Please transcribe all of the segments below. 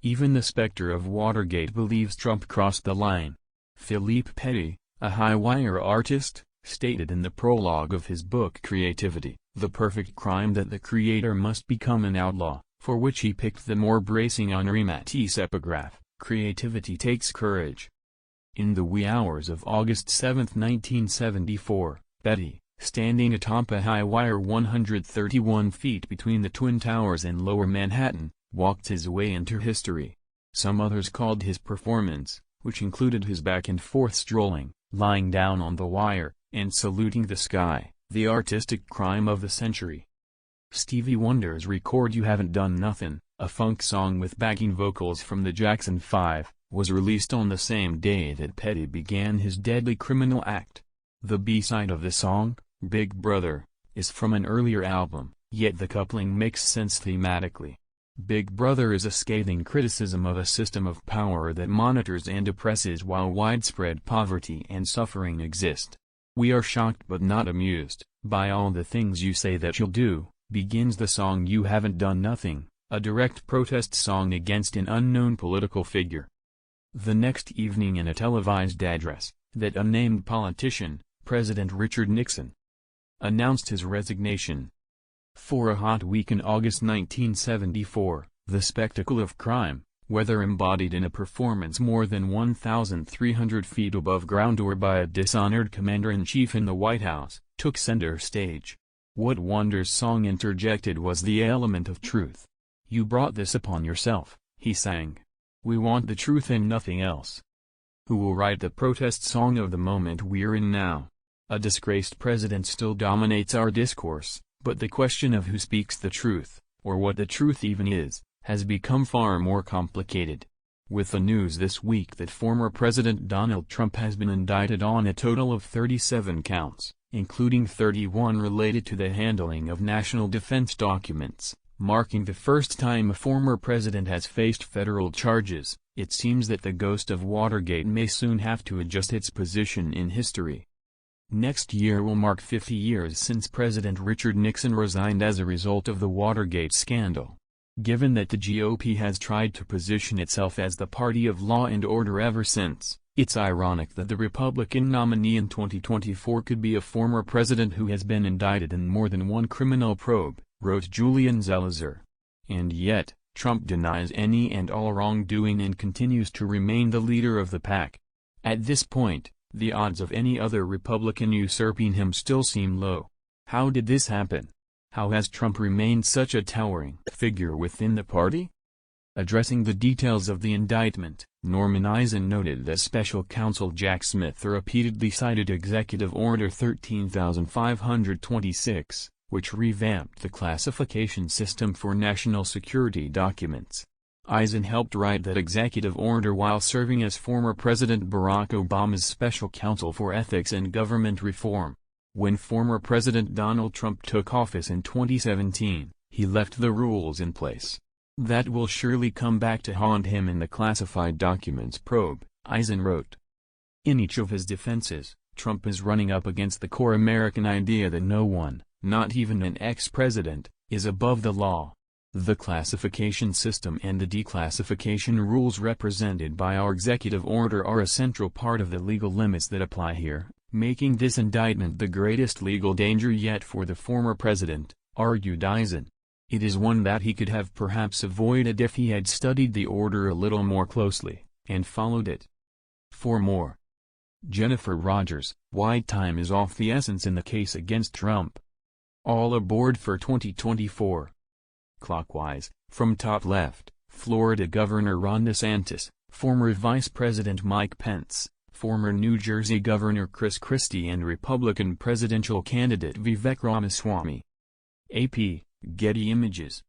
Even the specter of Watergate believes Trump crossed the line. Philippe Petit, a high-wire artist, stated in the prologue of his book Creativity, the perfect crime, that the creator must become an outlaw, for which he picked the more bracing Henri Matisse epigraph, "Creativity takes courage." In the wee hours of August 7, 1974, Petit, standing atop a high wire 131 feet between the Twin Towers in Lower Manhattan, walked his way into history. Some others called his performance, which included his back-and-forth strolling, lying down on the wire, and saluting the sky, the artistic crime of the century. Stevie Wonder's record "You Haven't Done Nothin'," a funk song with backing vocals from the Jackson 5, was released on the same day that Petit began his deadly criminal act. The B-side of the song, "Big Brother," is from an earlier album, yet the coupling makes sense thematically. Big Brother is a scathing criticism of a system of power that monitors and oppresses while widespread poverty and suffering exist. "We are shocked but not amused by all the things you say that you'll do," begins the song "You Haven't Done Nothing," a direct protest song against an unknown political figure. The next evening, in a televised address, that unnamed politician, President Richard Nixon, announced his resignation. For a hot week in August 1974, the spectacle of crime, whether embodied in a performance more than 1,300 feet above ground or by a dishonored commander-in-chief in the White House, took center stage. What Wonder's song interjected was the element of truth. "You brought this upon yourself," he sang. "We want the truth and nothing else." Who will write the protest song of the moment we're in now? A disgraced president still dominates our discourse, but the question of who speaks the truth, or what the truth even is, has become far more complicated. With the news this week that former President Donald Trump has been indicted on a total of 37 counts, including 31 related to the handling of national defense documents, marking the first time a former president has faced federal charges, it seems that the ghost of Watergate may soon have to adjust its position in history. Next year will mark 50 years since President Richard Nixon resigned as a result of the Watergate scandal. Given that the GOP has tried to position itself as the party of law and order ever since, it's ironic that the Republican nominee in 2024 could be a former president who has been indicted in more than one criminal probe, wrote Julian Zelizer. And yet, Trump denies any and all wrongdoing and continues to remain the leader of the pack. At this point, the odds of any other Republican usurping him still seem low. How did this happen? How has Trump remained such a towering figure within the party? Addressing the details of the indictment, Norman Eisen noted that Special Counsel Jack Smith repeatedly cited Executive Order 13,526, which revamped the classification system for national security documents. Eisen helped write that executive order while serving as former President Barack Obama's special counsel for ethics and government reform. When former President Donald Trump took office in 2017, he left the rules in place. That will surely come back to haunt him in the classified documents probe, Eisen wrote. In each of his defenses, Trump is running up against the core American idea that no one, not even an ex-president, is above the law. The classification system and the declassification rules represented by our executive order are a central part of the legal limits that apply here, making this indictment the greatest legal danger yet for the former president, argued Eisen. It is one that he could have perhaps avoided if he had studied the order a little more closely, and followed it. For more. Jennifer Rogers, why time is of the essence in the case against Trump. All aboard for 2024. Clockwise, from top left, Florida Governor Ron DeSantis, former Vice President Mike Pence, former New Jersey Governor Chris Christie and Republican presidential candidate Vivek Ramaswamy. AP, Getty Images.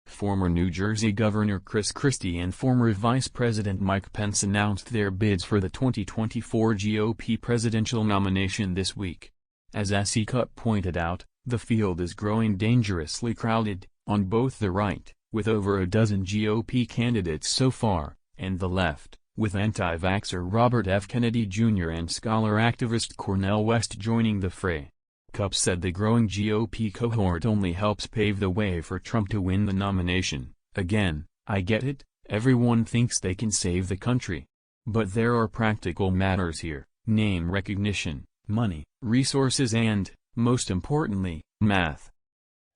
Former New Jersey Governor Chris Christie and former Vice President Mike Pence announced their bids for the 2024 GOP presidential nomination this week. As Cup pointed out, the field is growing dangerously crowded, on both the right, with over a dozen GOP candidates so far, and the left, with anti-vaxxer Robert F. Kennedy Jr. and scholar-activist Cornel West joining the fray. Cup said the growing GOP cohort only helps pave the way for Trump to win the nomination. Again, I get it, Everyone thinks they can save the country. But there are practical matters here: name recognition, money, resources and, most importantly, math.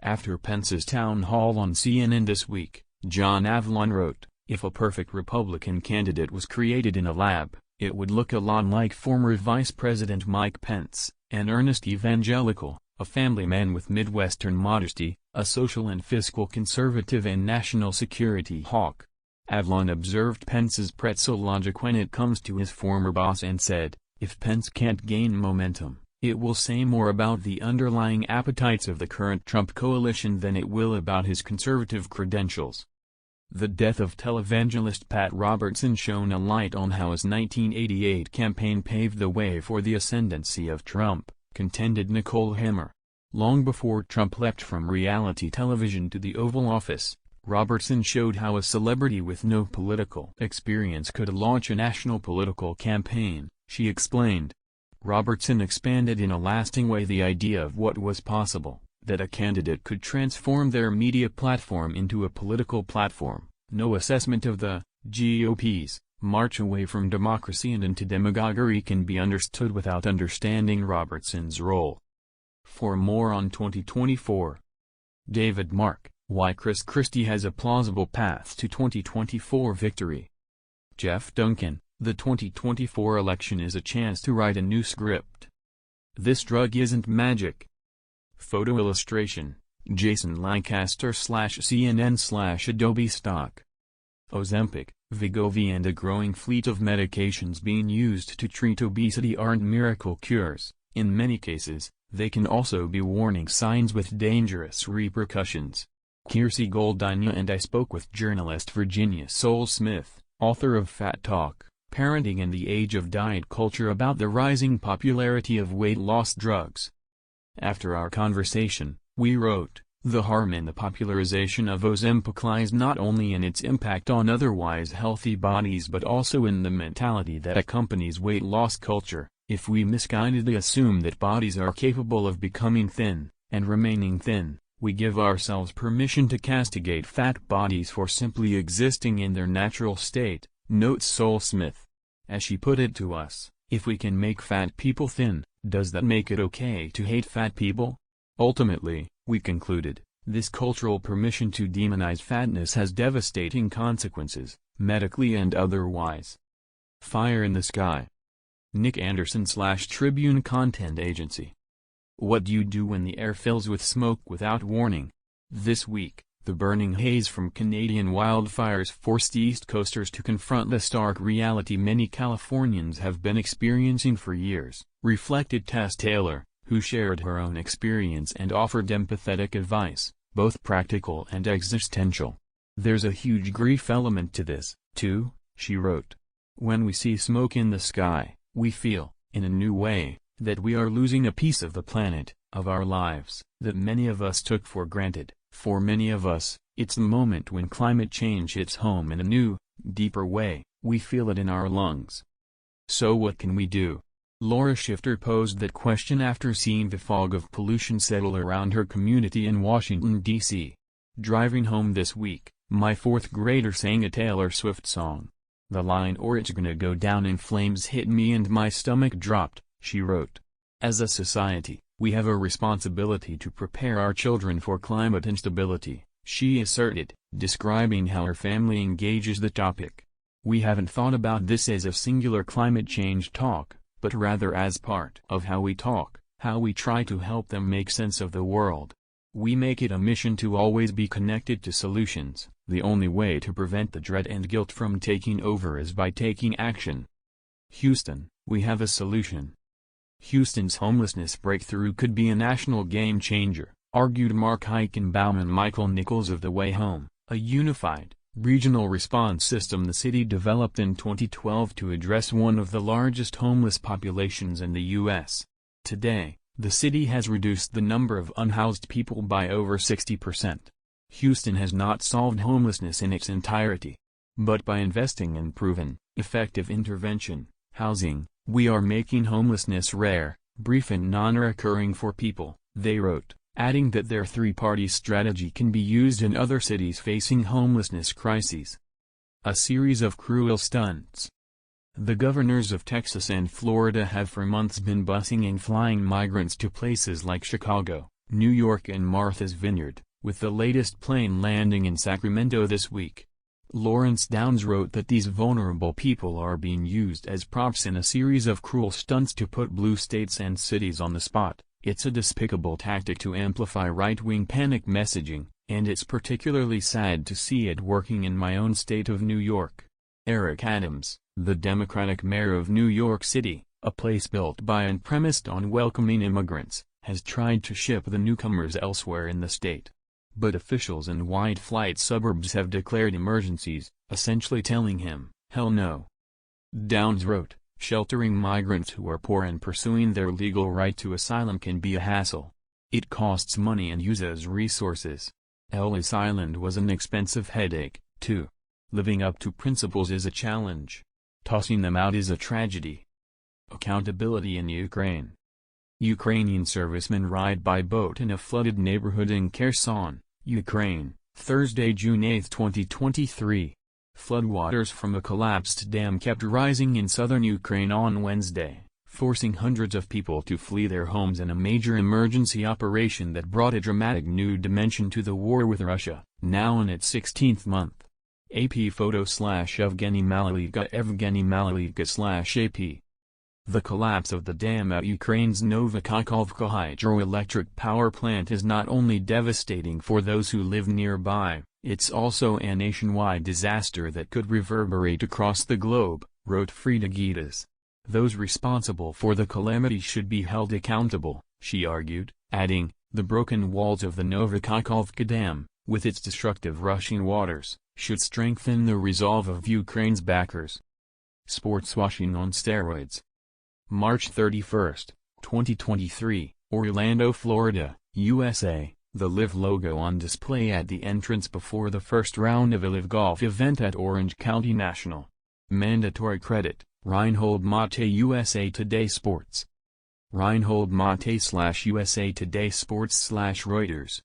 After Pence's town hall on CNN this week, John Avlon wrote, "If a perfect Republican candidate was created in a lab, it would look a lot like former Vice President Mike Pence, an earnest evangelical, a family man with Midwestern modesty, a social and fiscal conservative and national security hawk." Avlon observed Pence's pretzel logic when it comes to his former boss and said, "If Pence can't gain momentum, it will say more about the underlying appetites of the current Trump coalition than it will about his conservative credentials." The death of televangelist Pat Robertson shone a light on how his 1988 campaign paved the way for the ascendancy of Trump, contended Nicole Hammer. Long before Trump leapt from reality television to the Oval Office, Robertson showed how a celebrity with no political experience could launch a national political campaign, she explained. Robertson expanded in a lasting way the idea of what was possible, that a candidate could transform their media platform into a political platform. No assessment of the GOP's march away from democracy and into demagoguery can be understood without understanding Robertson's role. For more on 2024. David Mark, why Chris Christie has a plausible path to 2024 victory. Jeff Duncan, the 2024 election is a chance to write a new script. This drug isn't magic. Photo illustration, Jason Lancaster /CNN/Adobe stock. Ozempic, Wegovy and a growing fleet of medications being used to treat obesity aren't miracle cures. In many cases, they can also be warning signs with dangerous repercussions. Kiersey Goldine and I spoke with journalist Virginia Soule-Smith, author of Fat Talk, Parenting in the Age of Diet Culture, about the rising popularity of weight loss drugs. After our conversation, we wrote, "The harm in the popularization of Ozempic lies not only in its impact on otherwise healthy bodies but also in the mentality that accompanies weight loss culture. If we misguidedly assume that bodies are capable of becoming thin, and remaining thin, we give ourselves permission to castigate fat bodies for simply existing in their natural state," notes Soule-Smith. As she put it to us, if we can make fat people thin, does that make it okay to hate fat people? Ultimately, we concluded, this cultural permission to demonize fatness has devastating consequences, medically and otherwise. Fire in the Sky. Nick Anderson /Tribune Content Agency. What do you do when the air fills with smoke without warning? This week, the burning haze from Canadian wildfires forced East Coasters to confront the stark reality many Californians have been experiencing for years, reflected Tess Taylor, who shared her own experience and offered empathetic advice, both practical and existential. "There's a huge grief element to this, too," she wrote. "When we see smoke in the sky, we feel, in a new way, that we are losing a piece of the planet, of our lives, that many of us took for granted. For many of us, it's the moment when climate change hits home in a new, deeper way. We feel it in our lungs. So what can we do?" Laura Shifter posed that question after seeing the fog of pollution settle around her community in Washington, D.C. Driving home this week, my fourth grader sang a Taylor Swift song. The line "or it's gonna go down in flames" hit me and my stomach dropped, she wrote. As a society, we have a responsibility to prepare our children for climate instability, she asserted, describing how her family engages the topic. "We haven't thought about this as a singular climate change talk, but rather as part of how we talk, how we try to help them make sense of the world. We make it a mission to always be connected to solutions. The only way to prevent the dread and guilt from taking over is by taking action." Houston, we have a solution. Houston's homelessness breakthrough could be a national game changer, argued Mark Eichenbaum and Michael Nichols of The Way Home, a unified, regional response system the city developed in 2012 to address one of the largest homeless populations in the U.S. Today, the city has reduced the number of unhoused people by over 60%. Houston has not solved homelessness in its entirety. But by investing in proven, effective intervention, housing, we are making homelessness rare, brief and non-recurring for people, they wrote, adding that their three-party strategy can be used in other cities facing homelessness crises. A series of cruel stunts. The governors of Texas and Florida have for months been busing and flying migrants to places like Chicago, New York and Martha's Vineyard, with the latest plane landing in Sacramento this week. Lawrence Downs wrote that these vulnerable people are being used as props in a series of cruel stunts to put blue states and cities on the spot. It's a despicable tactic to amplify right-wing panic messaging, and it's particularly sad to see it working in my own state of New York. Eric Adams, the Democratic mayor of New York City, a place built by and premised on welcoming immigrants, has tried to ship the newcomers elsewhere in the state. But officials in wide-flight suburbs have declared emergencies, essentially telling him, "Hell no." Downs wrote, "Sheltering migrants who are poor and pursuing their legal right to asylum can be a hassle. It costs money and uses resources. Ellis Island was an expensive headache, too. Living up to principles is a challenge. Tossing them out is a tragedy." Accountability in Ukraine. Ukrainian servicemen ride by boat in a flooded neighborhood in Kherson, Ukraine, Thursday, June 8, 2023. Floodwaters from a collapsed dam kept rising in southern Ukraine on Wednesday, forcing hundreds of people to flee their homes in a major emergency operation that brought a dramatic new dimension to the war with Russia, now in its 16th month. AP photo/Evgeny Malaliga/AP. The collapse of the dam at Ukraine's Novokakhovka hydroelectric power plant is not only devastating for those who live nearby, it's also a nationwide disaster that could reverberate across the globe, wrote Frida Gitas. Those responsible for the calamity should be held accountable, she argued, adding, the broken walls of the Novokakhovka dam, with its destructive rushing waters, should strengthen the resolve of Ukraine's backers. Sports washing on steroids. March 31, 2023, Orlando, Florida, USA, the LIV logo on display at the entrance before the first round of a LIV golf event at Orange County National. Mandatory credit, Reinhold Mate USA Today Sports. Reinhold Mate/USA Today Sports/Reuters.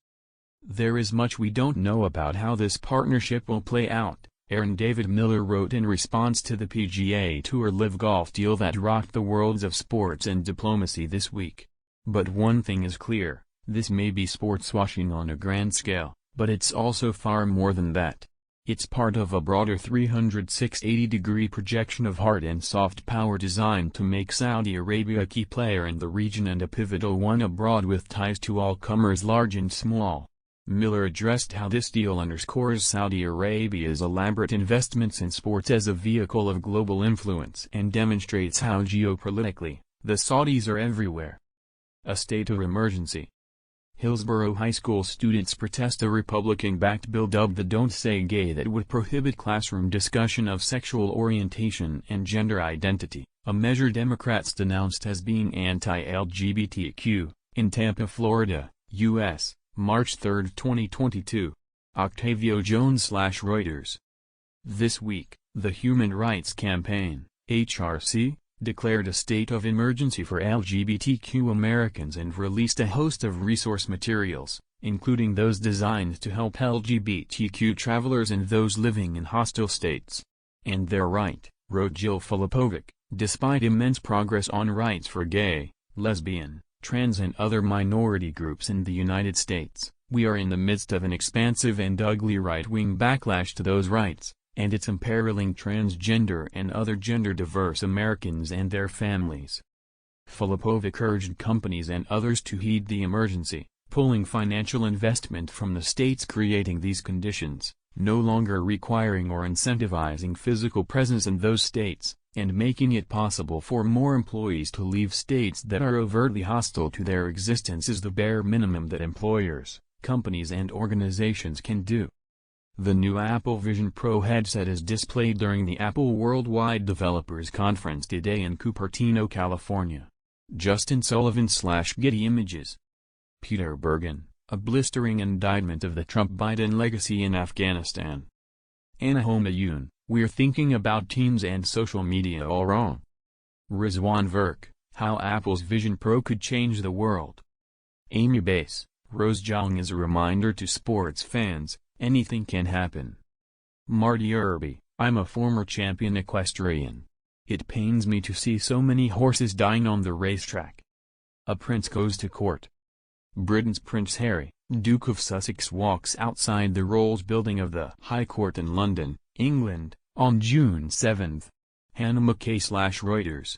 There is much we don't know about how this partnership will play out, Aaron David Miller wrote in response to the PGA Tour LIV Golf deal that rocked the worlds of sports and diplomacy this week. But one thing is clear, this may be sports washing on a grand scale, but it's also far more than that. It's part of a broader 360-degree projection of hard and soft power designed to make Saudi Arabia a key player in the region and a pivotal one abroad with ties to all comers large and small. Miller addressed how this deal underscores Saudi Arabia's elaborate investments in sports as a vehicle of global influence and demonstrates how geopolitically, the Saudis are everywhere. A state of emergency. Hillsborough High School students protest a Republican-backed bill dubbed the Don't Say Gay that would prohibit classroom discussion of sexual orientation and gender identity, a measure Democrats denounced as being anti-LGBTQ, in Tampa, Florida, U.S., March 3, 2022. Octavio Jones/Reuters. This week, the Human Rights Campaign, HRC, declared a state of emergency for LGBTQ Americans and released a host of resource materials, including those designed to help LGBTQ travelers and those living in hostile states. And they're right, wrote Jill Filipovic, despite immense progress on rights for gay, lesbian, trans and other minority groups in the United States, we are in the midst of an expansive and ugly right-wing backlash to those rights, and it's imperiling transgender and other gender-diverse Americans and their families. Filipovic urged companies and others to heed the emergency, pulling financial investment from the states creating these conditions, no longer requiring or incentivizing physical presence in those states, and making it possible for more employees to leave states that are overtly hostile to their existence is the bare minimum that employers, companies and organizations can do. The new Apple Vision Pro headset is displayed during the Apple Worldwide Developers Conference today in Cupertino, California. Justin Sullivan/Getty Images. Peter Bergen, a blistering indictment of the Trump-Biden legacy in Afghanistan. Anna Homayoun, we're thinking about teens and social media all wrong. Rizwan Virk, how Apple's Vision Pro could change the world. Amy Bass, Rose Zhang is a reminder to sports fans, anything can happen. Marty Irby, I'm a former champion equestrian. It pains me to see so many horses dying on the racetrack. A prince goes to court. Britain's Prince Harry, Duke of Sussex, walks outside the Rolls Building of the High Court in London, England, on June 7. Hannah McKay/Reuters.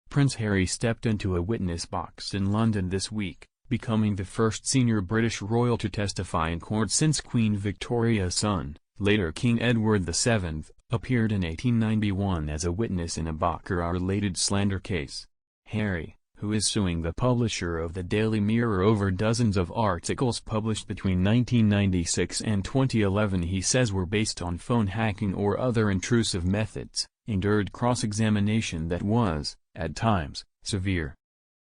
Prince Harry stepped into a witness box in London this week, becoming the first senior British royal to testify in court since Queen Victoria's son, later King Edward VII, appeared in 1891 as a witness in a Baccarat-related slander case. Harry, who is suing the publisher of the Daily Mirror over dozens of articles published between 1996 and 2011 he says were based on phone hacking or other intrusive methods, endured cross-examination that was, at times, severe.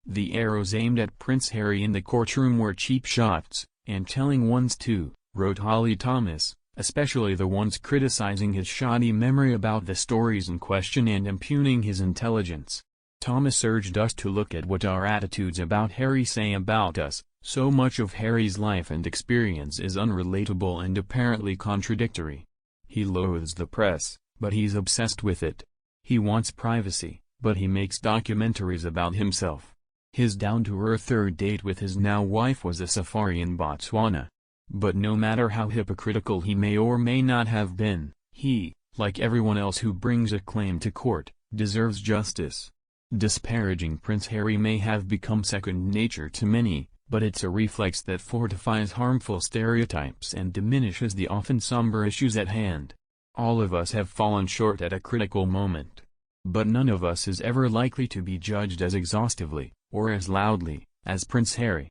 The arrows aimed at Prince Harry in the courtroom were cheap shots, and telling ones too, wrote Holly Thomas, especially the ones criticizing his shoddy memory about the stories in question and impugning his intelligence. Thomas urged us to look at what our attitudes about Harry say about us. So much of Harry's life and experience is unrelatable and apparently contradictory. He loathes the press, but he's obsessed with it. He wants privacy, but he makes documentaries about himself. His down-to-earth third date with his now wife was a safari in Botswana. But no matter how hypocritical he may or may not have been, he, like everyone else who brings a claim to court, deserves justice. Disparaging Prince Harry may have become second nature to many, but it's a reflex that fortifies harmful stereotypes and diminishes the often somber issues at hand. All of us have fallen short at a critical moment. But none of us is ever likely to be judged as exhaustively, or as loudly, as Prince Harry.